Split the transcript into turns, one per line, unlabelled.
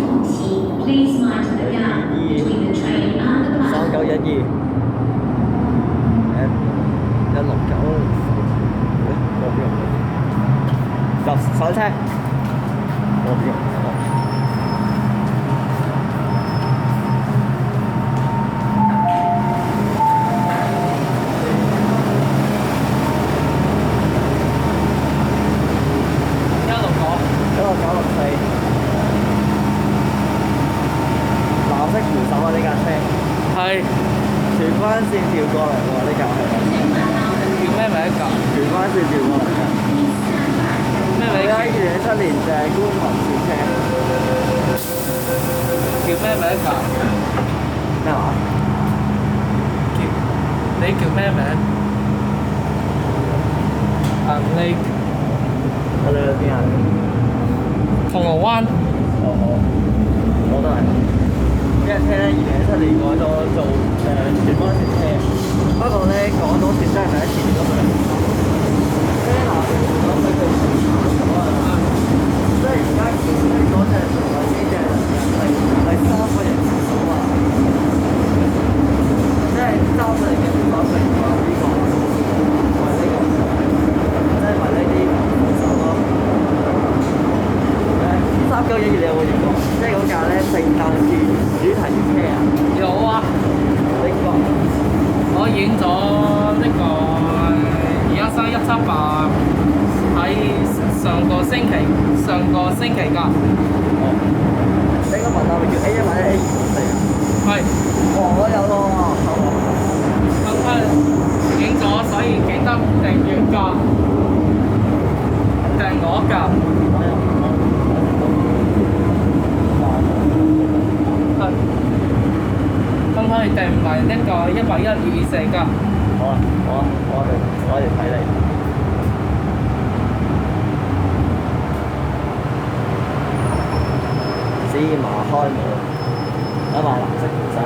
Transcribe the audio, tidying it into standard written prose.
Please mind the gap between the train and the
3912
platform.
169冇用就上車冇用16964藍色扶手啊！呢架車
係
荃灣線調過嚟喎，呢架係
叫咩名㗎？
荃灣線調過嚟嘅。
咩名？
你喺2007年就係觀塘線車，
叫咩名㗎？
咩話？
你叫咩名？你
我哋去邊啊？
銅鑼灣。
我都係。呢架車咧2017年改咗做荃灣線車，不過咧港島線真係第一次見到佢哋。即係嗱，我佢哋即係而家見嗰隻同埋呢隻係三個人扶手啊！即係三個人嘅扶手譬如話呢個，同埋呢個，即係埋呢啲扶手咯。3912你有冇見過？即係嗰架咧聖誕節主題車啊！
有啊，
你講
我影咗呢個213-178喺上個星期㗎。
你個問下咪叫 A1或者 A264啊？
係。
哦，我有咯喎，
咁影咗，所以記得訂閱㗎，訂我㗎。咁可以訂埋呢個110-224㗎。
好啊，我哋睇你。芝麻開門，攞埋藍色扶手。